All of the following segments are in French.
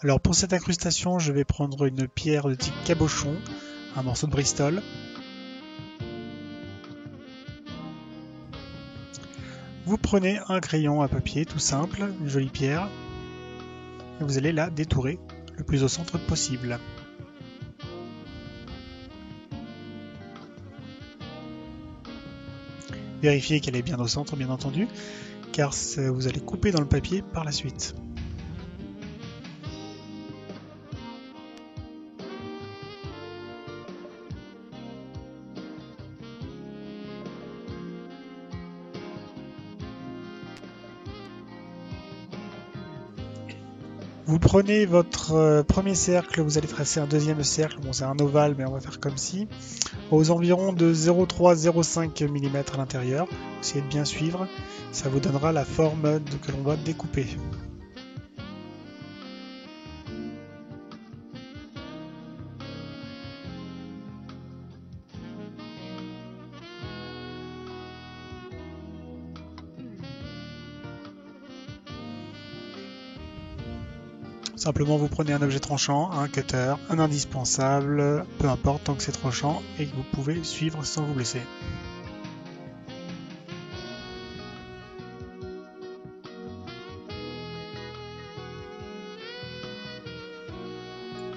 Alors pour cette incrustation, je vais prendre une pierre de type cabochon, un morceau de Bristol. Vous prenez un crayon à papier tout simple, une jolie pierre, et vous allez la détourer le plus au centre possible. Vérifiez qu'elle est bien au centre, bien entendu, car vous allez couper dans le papier par la suite. Vous prenez votre premier cercle, vous allez tracer un deuxième cercle, bon c'est un ovale mais on va faire comme ci, aux environs de 0,3-0,5 mm à l'intérieur. Essayez de bien suivre, ça vous donnera la forme que l'on va découper. Simplement vous prenez un objet tranchant, un cutter, un indispensable, peu importe tant que c'est tranchant et que vous pouvez suivre sans vous blesser.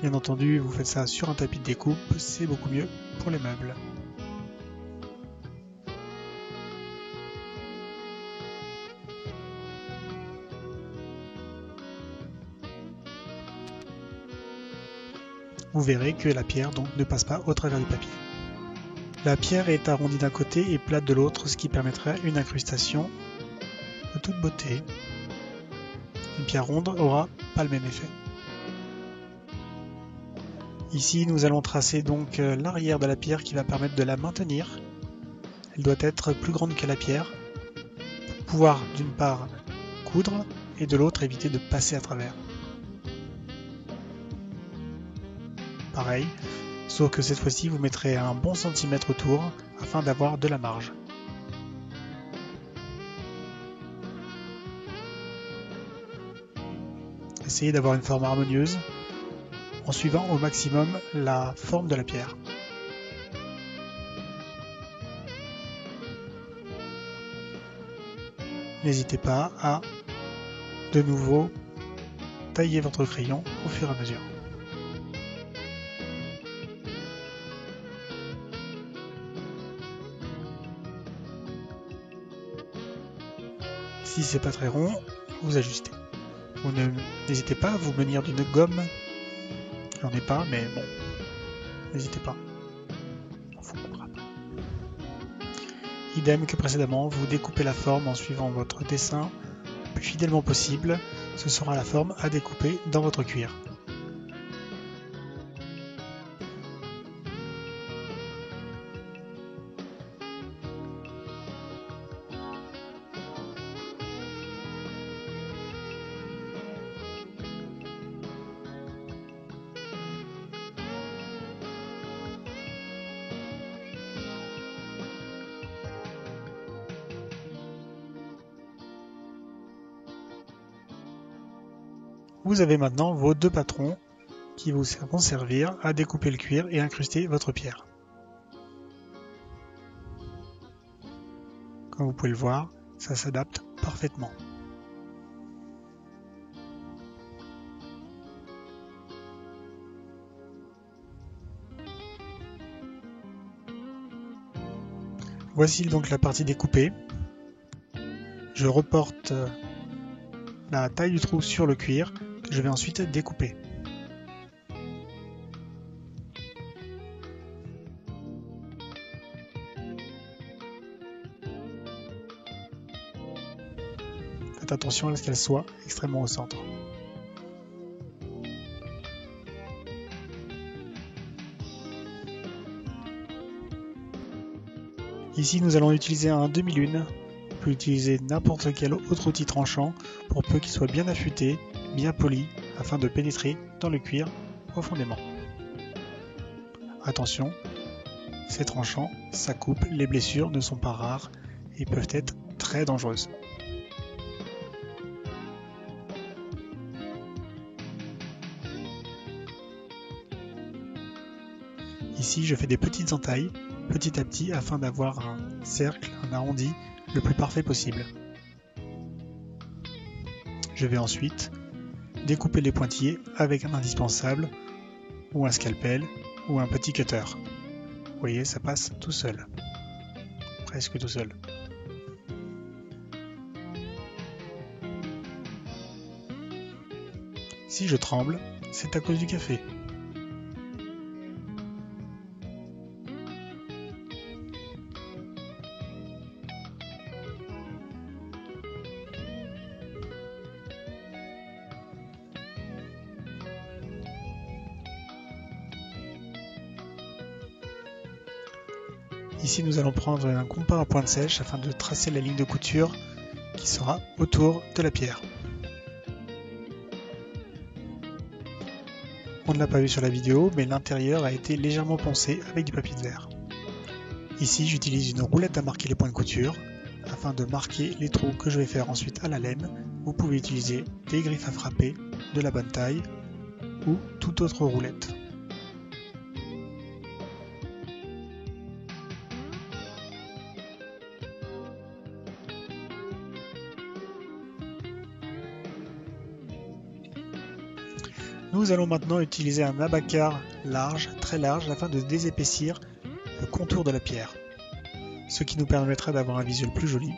Bien entendu, vous faites ça sur un tapis de découpe, c'est beaucoup mieux pour les meubles. Vous verrez que la pierre donc ne passe pas au travers du papier. La pierre est arrondie d'un côté et plate de l'autre, ce qui permettrait une incrustation de toute beauté. Une pierre ronde aura pas le même effet. Ici, nous allons tracer donc l'arrière de la pierre qui va permettre de la maintenir. Elle doit être plus grande que la pierre pour pouvoir d'une part coudre et de l'autre éviter de passer à travers. Pareil, sauf que cette fois-ci vous mettrez un bon centimètre autour afin d'avoir de la marge. Essayez d'avoir une forme harmonieuse en suivant au maximum la forme de la pierre. N'hésitez pas à de nouveau tailler votre crayon au fur et à mesure. Si c'est pas très rond, vous ajustez. Vous n'hésitez pas à vous munir d'une gomme. J'en ai pas, mais bon, n'hésitez pas. Idem que précédemment, vous découpez la forme en suivant votre dessin le plus fidèlement possible. Ce sera la forme à découper dans votre cuir. Vous avez maintenant vos deux patrons qui vont servir à découper le cuir et incruster votre pierre. Comme vous pouvez le voir, ça s'adapte parfaitement. Voici donc la partie découpée. Je reporte la taille du trou sur le cuir que je vais ensuite découper. Faites attention à ce qu'elle soit extrêmement au centre. Ici nous allons utiliser un demi-lune. Vous pouvez utiliser n'importe quel autre outil tranchant pour peu qu'il soit bien affûté, bien poli, afin de pénétrer dans le cuir profondément. Attention, c'est tranchant, ça coupe, les blessures ne sont pas rares et peuvent être très dangereuses. Ici, je fais des petites entailles, petit à petit, afin d'avoir un cercle, un arrondi, le plus parfait possible. Je vais ensuite découper les pointillés avec un indispensable, ou un scalpel, ou un petit cutter. Vous voyez, ça passe tout seul. Presque tout seul. Si je tremble, c'est à cause du café. Ici, nous allons prendre un compas à pointe sèche afin de tracer la ligne de couture qui sera autour de la pierre. On ne l'a pas vu sur la vidéo, mais l'intérieur a été légèrement poncé avec du papier de verre. Ici, j'utilise une roulette à marquer les points de couture afin de marquer les trous que je vais faire ensuite à la laine. Vous pouvez utiliser des griffes à frapper de la bonne taille ou toute autre roulette. Nous allons maintenant utiliser un abacar large, très large, afin de désépaissir le contour de la pierre, ce qui nous permettra d'avoir un visuel plus joli.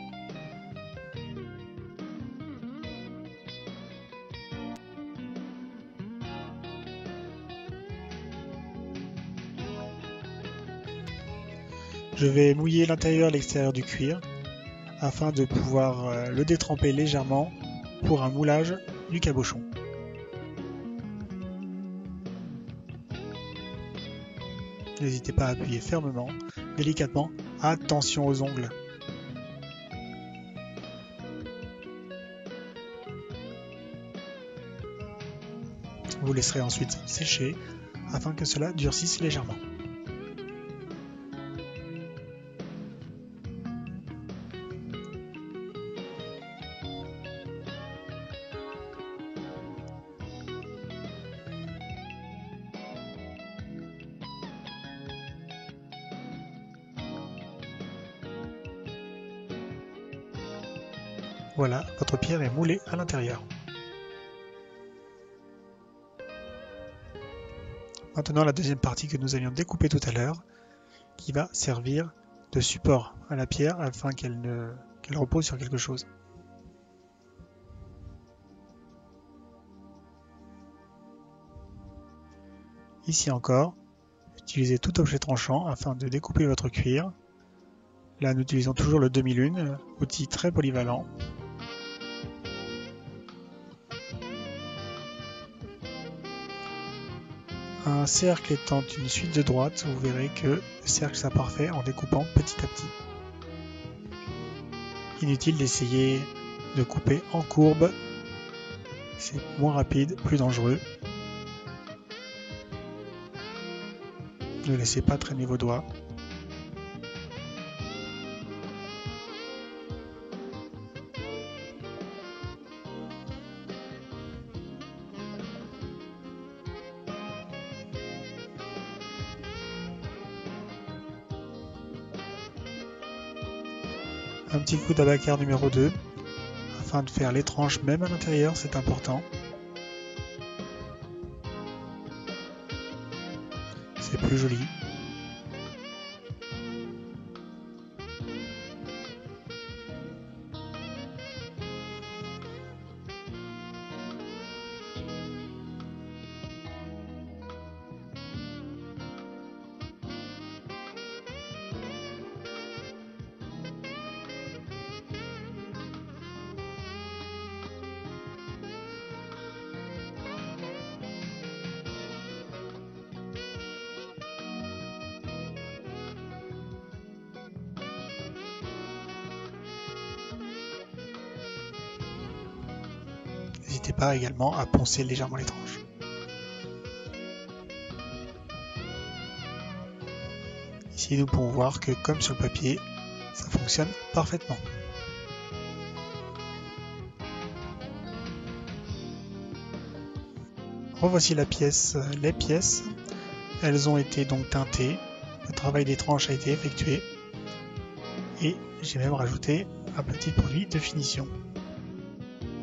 Je vais mouiller l'intérieur et l'extérieur du cuir afin de pouvoir le détremper légèrement pour un moulage du cabochon. N'hésitez pas à appuyer fermement, délicatement, attention aux ongles. Vous laisserez ensuite sécher afin que cela durcisse légèrement. Voilà, votre pierre est moulée à l'intérieur. Maintenant, la deuxième partie que nous allions découper tout à l'heure, qui va servir de support à la pierre afin qu'elle repose sur quelque chose. Ici encore, utilisez tout objet tranchant afin de découper votre cuir. Là, nous utilisons toujours le demi-lune, outil très polyvalent. Un cercle étant une suite de droites, vous verrez que le cercle sera parfait en découpant petit à petit. Inutile d'essayer de couper en courbe, c'est moins rapide, plus dangereux. Ne laissez pas traîner vos doigts. Un petit coup d'abacar numéro 2 afin de faire les tranches même à l'intérieur, c'est important. C'est plus joli. N'hésitez pas également à poncer légèrement les tranches. Ici, nous pouvons voir que, comme sur le papier, ça fonctionne parfaitement. Revoici les pièces. Elles ont été donc teintées. Le travail des tranches a été effectué et j'ai même rajouté un petit produit de finition.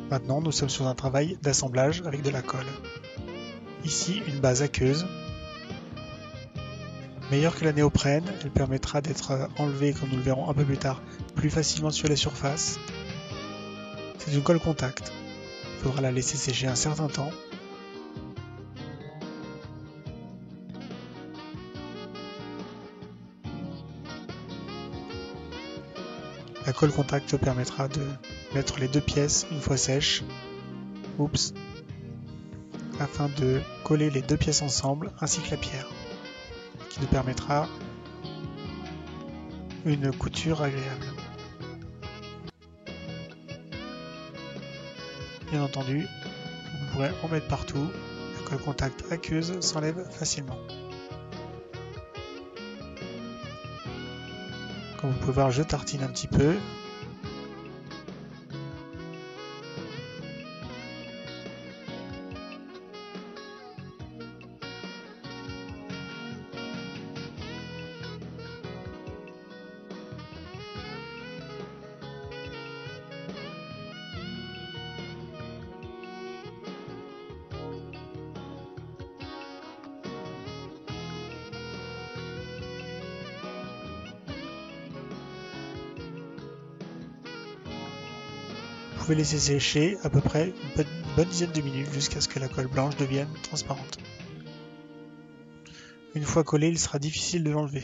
Maintenant, nous sommes sur un travail d'assemblage avec de la colle. Ici, une base aqueuse. Meilleure que la néoprène, elle permettra d'être enlevée, comme nous le verrons un peu plus tard, plus facilement sur les surfaces. C'est une colle contact. Il faudra la laisser sécher un certain temps. La colle contact permettra de mettre les deux pièces une fois sèches, afin de coller les deux pièces ensemble ainsi que la pierre, qui nous permettra une couture agréable. Bien entendu, vous pourrez en mettre partout, la colle contact aqueuse s'enlève facilement. Comme vous pouvez voir, je tartine un petit peu. Vous pouvez laisser sécher à peu près une bonne dizaine de minutes jusqu'à ce que la colle blanche devienne transparente. Une fois collée, il sera difficile de l'enlever.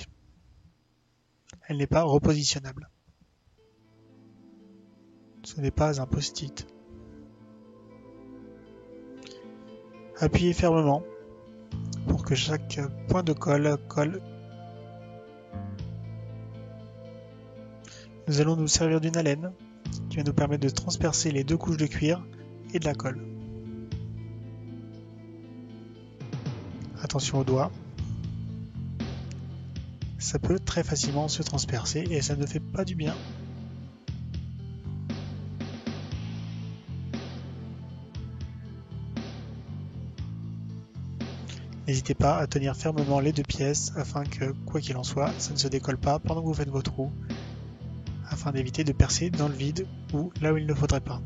Elle n'est pas repositionnable. Ce n'est pas un post-it. Appuyez fermement pour que chaque point de colle colle. Nous allons nous servir d'une alène qui va nous permettre de transpercer les deux couches de cuir et de la colle. Attention aux doigts. Ça peut très facilement se transpercer et ça ne fait pas du bien. N'hésitez pas à tenir fermement les deux pièces afin que, quoi qu'il en soit, ça ne se décolle pas pendant que vous faites vos trous, afin d'éviter de percer dans le vide ou là où il ne faudrait pas.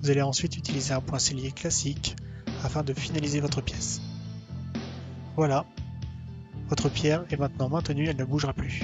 Vous allez ensuite utiliser un point sellier classique afin de finaliser votre pièce. Voilà, votre pierre est maintenant maintenue, elle ne bougera plus.